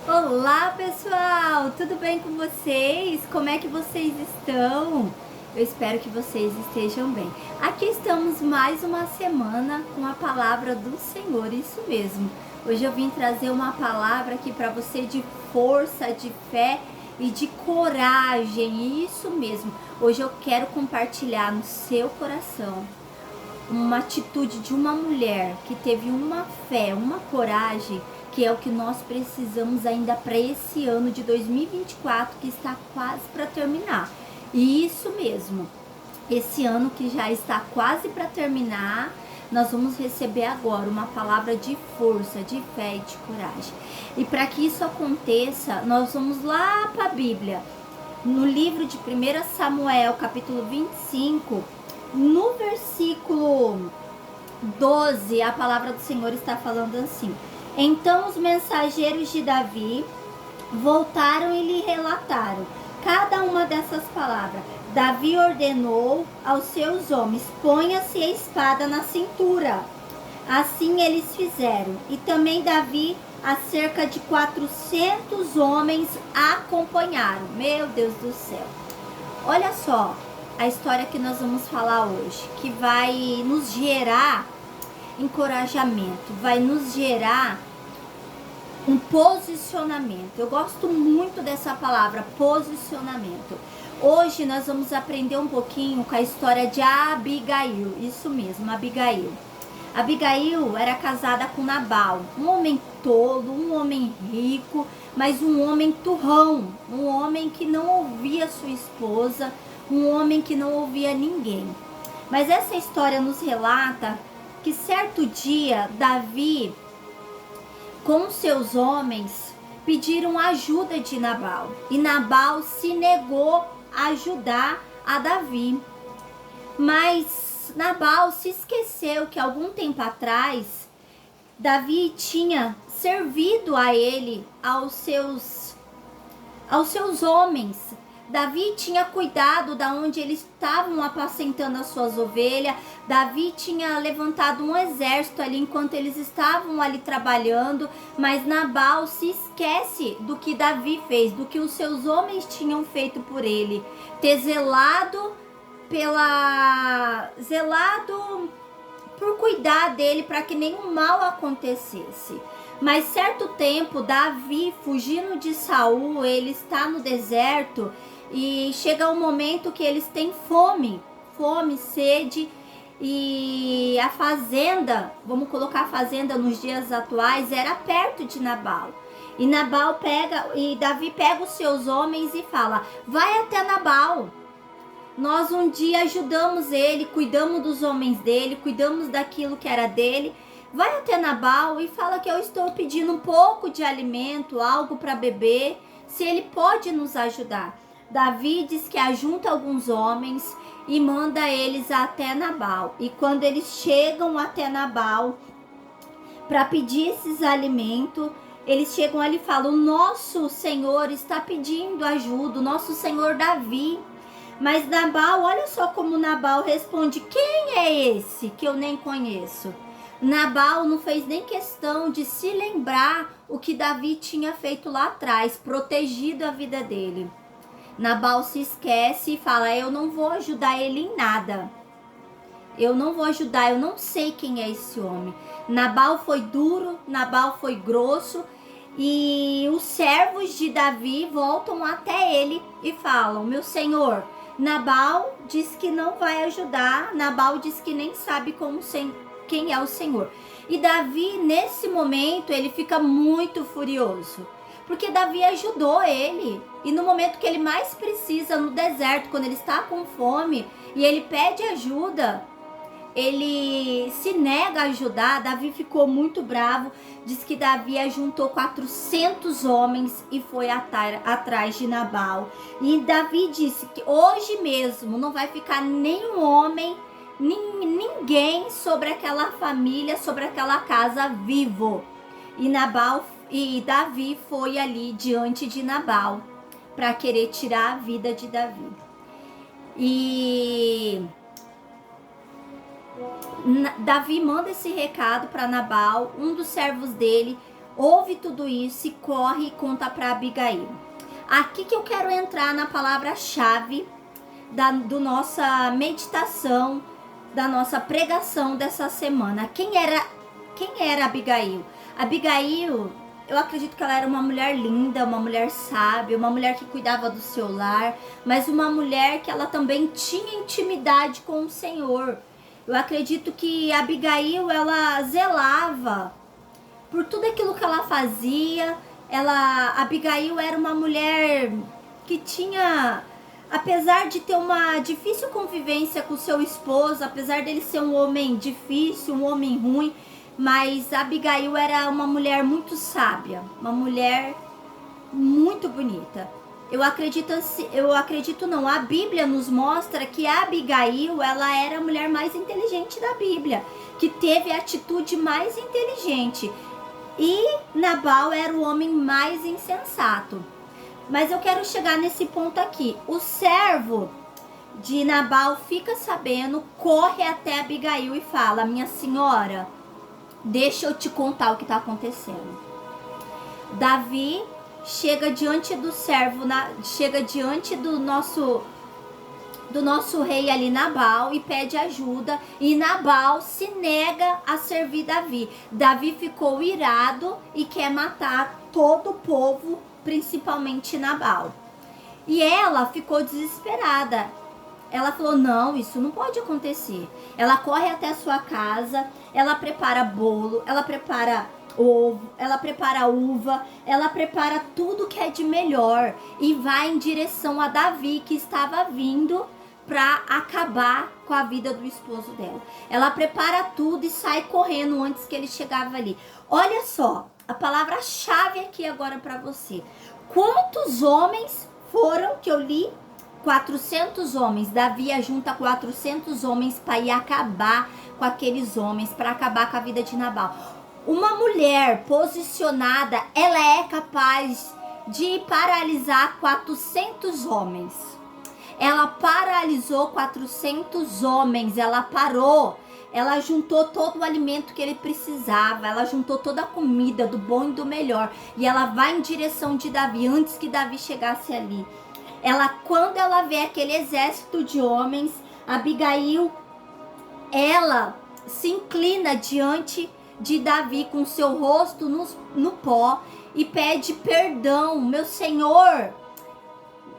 Olá pessoal, tudo bem com vocês? Como é que vocês estão? Eu espero que vocês estejam bem. Aqui estamos mais uma semana com a palavra do Senhor, isso mesmo. Hoje eu vim trazer uma palavra aqui para você de força, de fé e de coragem, isso mesmo. Hoje eu quero compartilhar no seu coração uma atitude de uma mulher que teve uma fé, uma coragem, que é o que nós precisamos ainda para esse ano de 2024 que está quase para terminar. E isso mesmo, esse ano que já está quase para terminar, nós vamos receber agora uma palavra de força, de fé e de coragem. E para que isso aconteça, nós vamos lá para a Bíblia, no livro de 1 Samuel, capítulo 25, no versículo 12, a palavra do Senhor está falando assim: Então os mensageiros de Davi voltaram e lhe relataram cada uma dessas palavras. Davi ordenou aos seus homens: ponha-se a espada na cintura. Assim eles fizeram. E também Davi, a cerca de 400 homens acompanharam. Meu Deus do céu. Olha só a história que nós vamos falar hoje, que vai nos gerar encorajamento, vai nos gerar um posicionamento. Eu gosto muito dessa palavra, posicionamento. Hoje nós vamos aprender um pouquinho com a história de Abigail, isso mesmo, Abigail. Abigail era casada com Nabal, um homem tolo, um homem rico, mas um homem turrão, um homem que não ouvia sua esposa, um homem que não ouvia ninguém. Mas essa história nos relata que certo dia Davi, com seus homens, pediram ajuda de Nabal. E Nabal se negou a ajudar a Davi. Mas Nabal se esqueceu que algum tempo atrás Davi tinha servido a ele, aos seus homens. Davi tinha cuidado da onde eles estavam apacentando as suas ovelhas. Davi tinha levantado um exército ali enquanto eles estavam ali trabalhando. Mas Nabal se esquece do que Davi fez, do que os seus homens tinham feito por ele. Ter zelado por cuidar dele para que nenhum mal acontecesse. Mas certo tempo, Davi, fugindo de Saul, ele está no deserto e chega um momento que eles têm fome, sede, e a fazenda, vamos colocar a fazenda nos dias atuais, era perto de Nabal. E Davi pega os seus homens e fala: vai até Nabal. Nós um dia ajudamos ele, cuidamos dos homens dele, cuidamos daquilo que era dele. Vai até Nabal e fala que eu estou pedindo um pouco de alimento, algo para beber, se ele pode nos ajudar. Davi diz que ajunta alguns homens e manda eles até Nabal. E quando eles chegam até Nabal para pedir esses alimentos, eles chegam ali e falam: o nosso Senhor está pedindo ajuda, o nosso Senhor Davi. Mas Nabal, olha só como Nabal responde: quem é esse que eu nem conheço? Nabal não fez nem questão de se lembrar o que Davi tinha feito lá atrás, protegido a vida dele. Nabal se esquece e fala: eu não vou ajudar ele em nada. Eu não vou ajudar, eu não sei quem é esse homem. Nabal foi duro, Nabal foi grosso. E os servos de Davi voltam até ele e falam: meu senhor, Nabal diz que não vai ajudar, Nabal diz que nem sabe quem é o Senhor. E Davi, nesse momento, ele fica muito furioso, porque Davi ajudou ele. E no momento que ele mais precisa, no deserto, quando ele está com fome e ele pede ajuda, ele se nega a ajudar. Davi ficou muito bravo, diz que Davi ajuntou 400 homens e foi atrás de Nabal. E Davi disse que hoje mesmo não vai ficar nenhum homem, ninguém sobre aquela família, sobre aquela casa vivo. E Davi foi ali diante de Nabal para querer tirar a vida de Davi. E Davi manda esse recado para Nabal. Um dos servos dele ouve tudo isso e corre e conta para Abigail. Aqui que eu quero entrar na palavra-chave do nossa meditação, da nossa pregação dessa semana. Quem era Abigail? Abigail, eu acredito que ela era uma mulher linda, uma mulher sábia, uma mulher que cuidava do seu lar, mas uma mulher que ela também tinha intimidade com o Senhor. Eu acredito que Abigail, ela zelava por tudo aquilo que ela fazia. Abigail era uma mulher que tinha, apesar de ter uma difícil convivência com seu esposo, apesar dele ser um homem difícil, um homem ruim, mas Abigail era uma mulher muito sábia, uma mulher muito bonita. A Bíblia nos mostra que a Abigail, ela era a mulher mais inteligente da Bíblia, que teve a atitude mais inteligente. E Nabal era o homem mais insensato. Mas eu quero chegar nesse ponto aqui. O servo de Nabal fica sabendo, corre até Abigail e fala: minha senhora, deixa eu te contar o que está acontecendo. Davi chega diante do servo, chega diante do nosso rei ali, Nabal, e pede ajuda, e Nabal se nega a servir Davi. Davi ficou irado e quer matar todo o povo, principalmente Nabal. E ela ficou desesperada. Ela falou: não, isso não pode acontecer. Ela corre até a sua casa, ela prepara bolo, ela prepara ovo, ela prepara uva, ela prepara tudo que é de melhor e vai em direção a Davi, que estava vindo para acabar com a vida do esposo dela. Ela prepara tudo e sai correndo antes que ele chegava ali. Olha só, a palavra-chave aqui agora para você. Quantos homens foram que eu li? 400 homens. Davi junta 400 homens para ir acabar com aqueles homens, para acabar com a vida de Nabal. Uma mulher posicionada, ela é capaz de paralisar 400 homens. Ela paralisou 400 homens, ela parou. Ela juntou todo o alimento que ele precisava, ela juntou toda a comida do bom e do melhor. E ela vai em direção de Davi, antes que Davi chegasse ali. Quando ela vê aquele exército de homens, Abigail, ela se inclina diante de Davi com seu rosto no pó e pede perdão. Meu Senhor,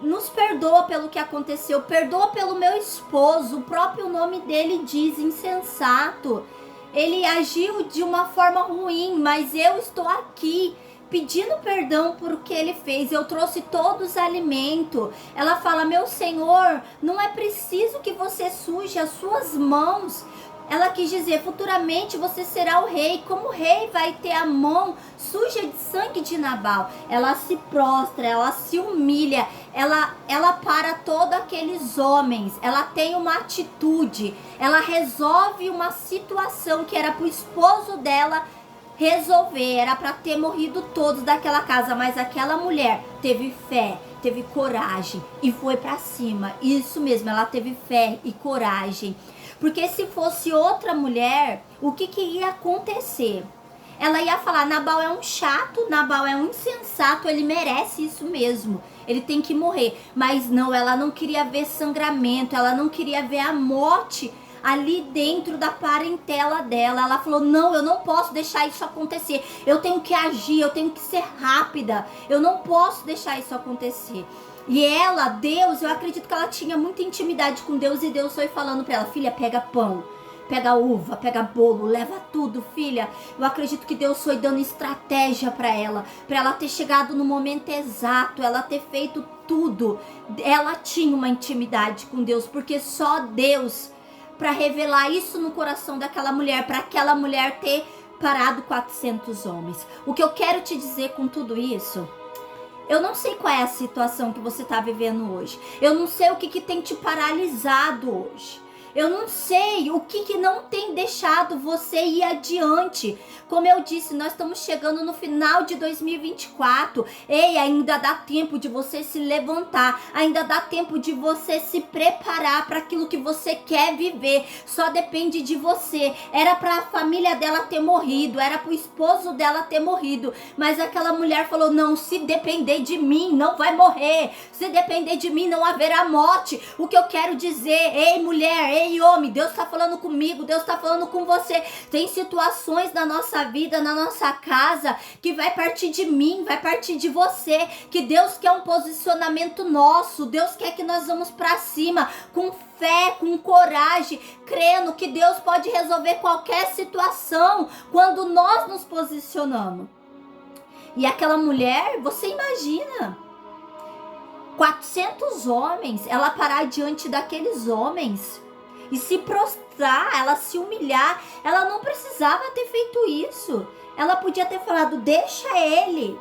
nos perdoa pelo que aconteceu, perdoa pelo meu esposo. O próprio nome dele diz: insensato. Ele agiu de uma forma ruim, mas eu estou aqui pedindo perdão por o que ele fez. Eu trouxe todos os alimentos. Ela fala: meu Senhor, não é preciso que você suje as suas mãos. Ela quis dizer: futuramente você será o rei. Como o rei vai ter a mão suja de sangue de Nabal? Ela se prostra, ela se humilha, ela para todos aqueles homens. Ela tem uma atitude, ela resolve uma situação que era para o esposo dela resolver, era para ter morrido todos daquela casa, mas aquela mulher teve fé, teve coragem e foi para cima. Isso mesmo, ela teve fé e coragem. Porque se fosse outra mulher, o que ia acontecer? Ela ia falar: Nabal é um chato, Nabal é um insensato, ele merece isso mesmo, ele tem que morrer. Mas não, ela não queria ver sangramento, ela não queria ver a morte ali dentro da parentela dela. Ela falou: não, eu não posso deixar isso acontecer, eu tenho que agir, eu tenho que ser rápida, eu não posso deixar isso acontecer. E ela, Deus, eu acredito que ela tinha muita intimidade com Deus, e Deus foi falando para ela: filha, pega pão, pega uva, pega bolo, leva tudo, filha. Eu acredito que Deus foi dando estratégia para ela ter chegado no momento exato, ela ter feito tudo. Ela tinha uma intimidade com Deus, porque só Deus para revelar isso no coração daquela mulher, para aquela mulher ter parado 400 homens. O que eu quero te dizer com tudo isso, eu não sei qual é a situação que você está vivendo hoje. Eu não sei o que tem te paralisado hoje. Eu não sei o que não tem deixado você ir adiante. Como eu disse, nós estamos chegando no final de 2024. Ei, ainda dá tempo de você se levantar. Ainda dá tempo de você se preparar para aquilo que você quer viver. Só depende de você. Era para a família dela ter morrido. Era para o esposo dela ter morrido. Mas aquela mulher falou, não, se depender de mim, não vai morrer. Se depender de mim, não haverá morte. O que eu quero dizer, ei mulher, ei homem, Deus está falando comigo, Deus está falando com você. Tem situações na nossa vida, na nossa casa, que vai partir de mim, vai partir de você, que Deus quer um posicionamento nosso, Deus quer que nós vamos para cima, com fé, com coragem, crendo que Deus pode resolver qualquer situação, quando nós nos posicionamos. E aquela mulher, você imagina, 400 homens, ela parar diante daqueles homens e se prostrar, ela se humilhar, ela não precisava ter feito isso. Ela podia ter falado, deixa ele.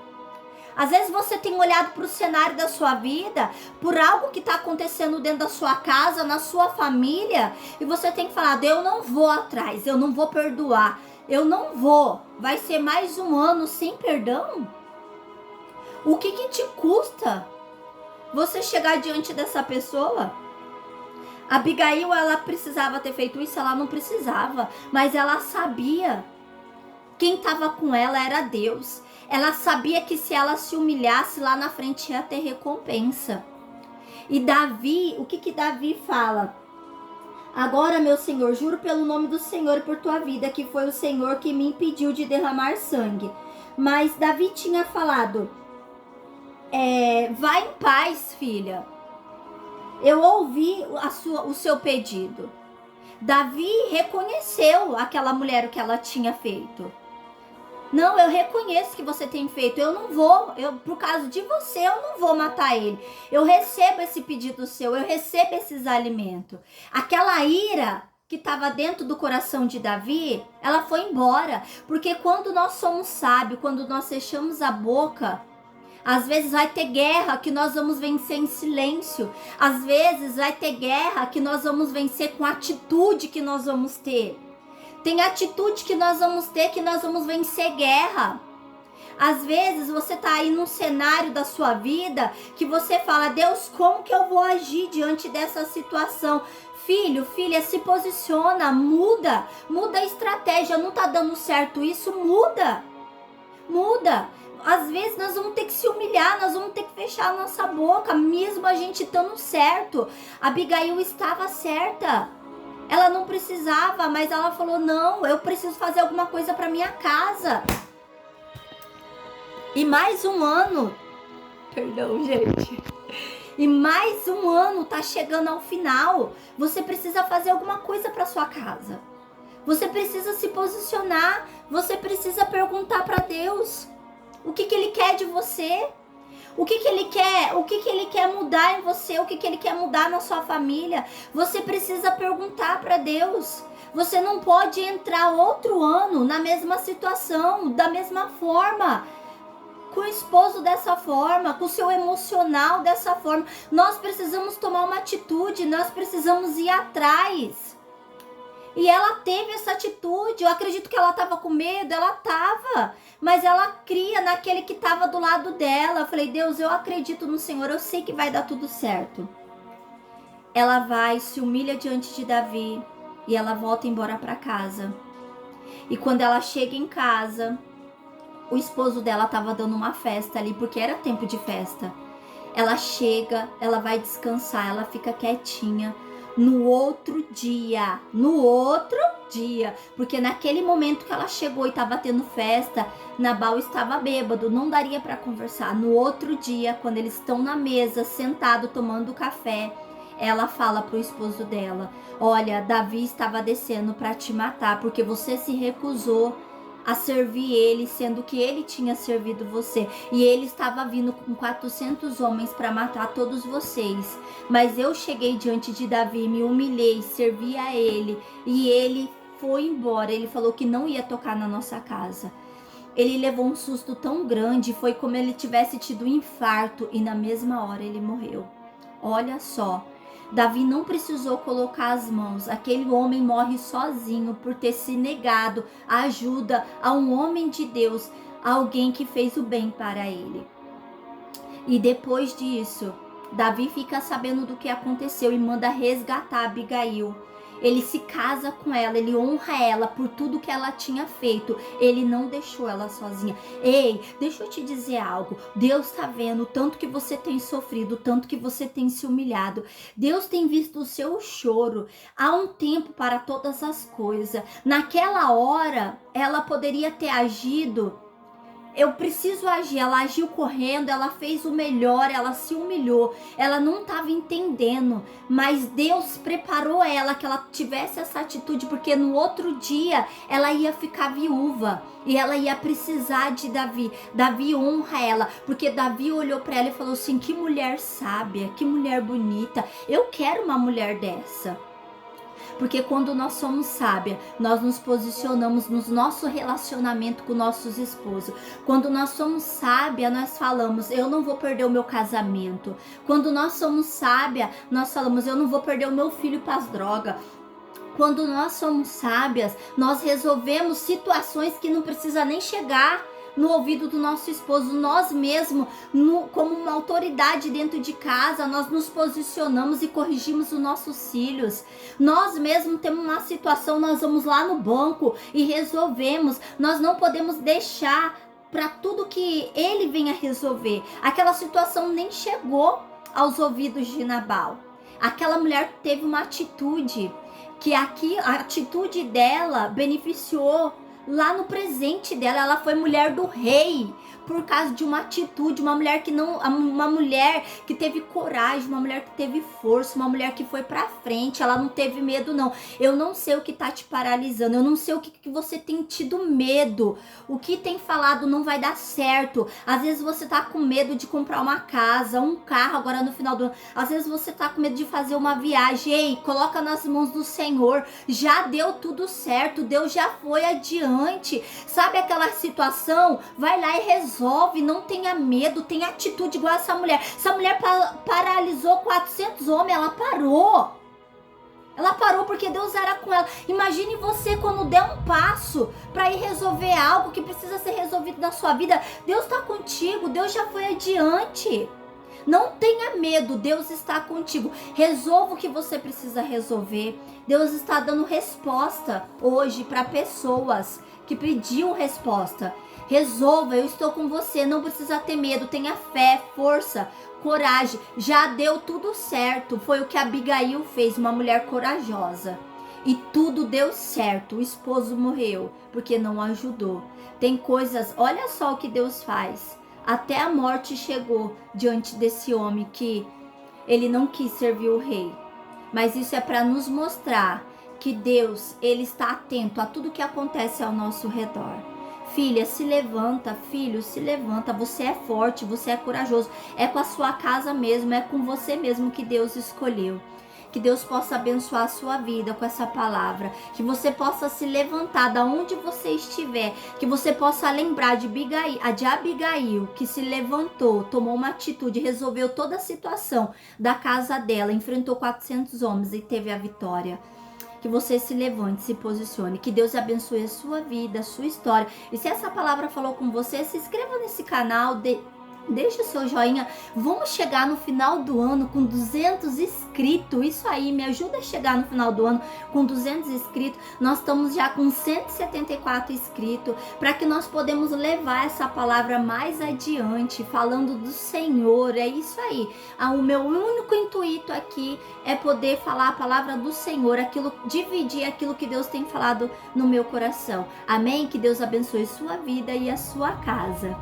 Às vezes você tem olhado para o cenário da sua vida, por algo que está acontecendo dentro da sua casa, na sua família, e você tem falado, eu não vou atrás, eu não vou perdoar, eu não vou. Vai ser mais um ano sem perdão? O que te custa você chegar diante dessa pessoa? Abigail, ela precisava ter feito isso? Ela não precisava, mas ela sabia. Quem estava com ela era Deus. Ela sabia que se ela se humilhasse, lá na frente ia ter recompensa. E Davi, o que Davi fala? Agora, meu Senhor, juro pelo nome do Senhor e por tua vida, que foi o Senhor que me impediu de derramar sangue. Mas Davi tinha falado, vai em paz, filha. Eu ouvi o seu pedido. Davi reconheceu aquela mulher, o que ela tinha feito. Não, eu reconheço que você tem feito. Eu não vou, por causa de você, eu não vou matar ele. Eu recebo esse pedido seu, eu recebo esses alimentos. Aquela ira que estava dentro do coração de Davi, ela foi embora. Porque quando nós somos sábios, quando nós fechamos a boca, às vezes vai ter guerra que nós vamos vencer em silêncio. Às vezes vai ter guerra que nós vamos vencer com a atitude que nós vamos ter. Tem atitude que nós vamos ter que nós vamos vencer guerra. Às vezes você tá aí num cenário da sua vida que você fala, Deus, como que eu vou agir diante dessa situação? Filho, filha, se posiciona, muda a estratégia. Não tá dando certo isso, muda. Às vezes nós vamos ter que se humilhar, nós vamos ter que fechar a nossa boca, mesmo a gente estando certo. Abigail estava certa. Ela não precisava, mas ela falou, não, eu preciso fazer alguma coisa para minha casa. E mais um ano, perdão, gente. E mais um ano tá chegando ao final. Você precisa fazer alguma coisa para sua casa. Você precisa se posicionar, você precisa perguntar para Deus. O que ele quer de você? O que ele quer? O que ele quer mudar em você? O que ele quer mudar na sua família? Você precisa perguntar para Deus. Você não pode entrar outro ano na mesma situação, da mesma forma, com o esposo dessa forma, com o seu emocional dessa forma. Nós precisamos tomar uma atitude, nós precisamos ir atrás. E ela teve essa atitude. Eu acredito que ela estava com medo, ela estava, mas ela cria naquele que estava do lado dela. Eu falei, Deus, eu acredito no Senhor, eu sei que vai dar tudo certo. Ela vai, se humilha diante de Davi e ela volta embora para casa. E quando ela chega em casa, o esposo dela estava dando uma festa ali, porque era tempo de festa. Ela chega, ela vai descansar, ela fica quietinha. No outro dia, porque naquele momento que ela chegou e estava tendo festa, Nabal estava bêbado, não daria para conversar. No outro dia, quando eles estão na mesa, sentado, tomando café, ela fala pro esposo dela, olha, Davi estava descendo para te matar, porque você se recusou a servir ele, sendo que ele tinha servido você. E ele estava vindo com 400 homens para matar todos vocês. Mas eu cheguei diante de Davi, me humilhei, servi a ele. E ele foi embora. Ele falou que não ia tocar na nossa casa. Ele levou um susto tão grande, foi como ele tivesse tido um infarto. E na mesma hora ele morreu. Olha só. Davi não precisou colocar as mãos. Aquele homem morre sozinho por ter se negado a ajuda a um homem de Deus, alguém que fez o bem para ele. E depois disso, Davi fica sabendo do que aconteceu e manda resgatar Abigail. Ele se casa com ela, ele honra ela por tudo que ela tinha feito. Ele não deixou ela sozinha. Ei, deixa eu te dizer algo. Deus tá vendo o tanto que você tem sofrido, o tanto que você tem se humilhado. Deus tem visto o seu choro. Há um tempo para todas as coisas. Naquela hora, ela poderia ter agido. Eu preciso agir. Ela agiu correndo, ela fez o melhor, ela se humilhou, ela não estava entendendo, mas Deus preparou ela que ela tivesse essa atitude, porque no outro dia ela ia ficar viúva e ela ia precisar de Davi. Davi honra ela, porque Davi olhou para ela e falou assim: que mulher sábia, que mulher bonita, eu quero uma mulher dessa. Porque quando nós somos sábias, nós nos posicionamos no nosso relacionamento com nossos esposos. Quando nós somos sábias, nós falamos: eu não vou perder o meu casamento. Quando nós somos sábias, nós falamos: eu não vou perder o meu filho para as drogas. Quando nós somos sábias, nós resolvemos situações que não precisa nem chegar no ouvido do nosso esposo. Nós mesmos, como uma autoridade dentro de casa, nós nos posicionamos e corrigimos os nossos filhos. Nós mesmos temos uma situação, nós vamos lá no banco e resolvemos. Nós não podemos deixar para tudo que ele venha resolver. Aquela situação nem chegou aos ouvidos de Nabal. Aquela mulher teve uma atitude, que aqui a atitude dela beneficiou lá no presente dela. Ela foi mulher do rei por causa de uma atitude, uma mulher que teve coragem, uma mulher que teve força, uma mulher que foi pra frente. Ela não teve medo não. Eu não sei o que tá te paralisando, eu não sei o que você tem tido medo, o que tem falado não vai dar certo. Às vezes você tá com medo de comprar uma casa, um carro agora no final do ano. Às vezes você tá com medo de fazer uma viagem. Ei, coloca nas mãos do Senhor. Já deu tudo certo, Deus já foi adiante. Sabe aquela situação? Vai lá e resolve. Não tenha medo, tenha atitude igual essa mulher. Essa mulher paralisou 400 homens, ela parou. Ela parou porque Deus era com ela. Imagine você quando der um passo para ir resolver algo que precisa ser resolvido na sua vida. Deus está contigo, Deus já foi adiante. Não tenha medo, Deus está contigo. Resolva o que você precisa resolver. Deus está dando resposta hoje para pessoas que pediam resposta. Resolva, eu estou com você, não precisa ter medo, tenha fé, força, coragem. Já deu tudo certo, foi o que Abigail fez, uma mulher corajosa. E tudo deu certo, o esposo morreu porque não ajudou. Tem coisas, olha só o que Deus faz. Até a morte chegou diante desse homem que ele não quis servir o rei. Mas isso é para nos mostrar que Deus, ele está atento a tudo que acontece ao nosso redor. Filha, se levanta, filho, se levanta, você é forte, você é corajoso, é com a sua casa mesmo, é com você mesmo que Deus escolheu. Que Deus possa abençoar a sua vida com essa palavra, que você possa se levantar da onde você estiver, que você possa lembrar de Abigail, que se levantou, tomou uma atitude, resolveu toda a situação da casa dela, enfrentou 400 homens e teve a vitória. Que você se levante, se posicione. Que Deus abençoe a sua vida, a sua história. E se essa palavra falou com você, se inscreva nesse canal, deixa o seu joinha. Vamos chegar no final do ano com 200 inscritos. Isso aí, me ajuda a chegar no final do ano com 200 inscritos. Nós estamos já com 174 inscritos, para que nós podemos levar essa palavra mais adiante, falando do Senhor. É isso aí. O meu único intuito aqui é poder falar a palavra do Senhor, dividir aquilo que Deus tem falado no meu coração. Amém? Que Deus abençoe sua vida e a sua casa.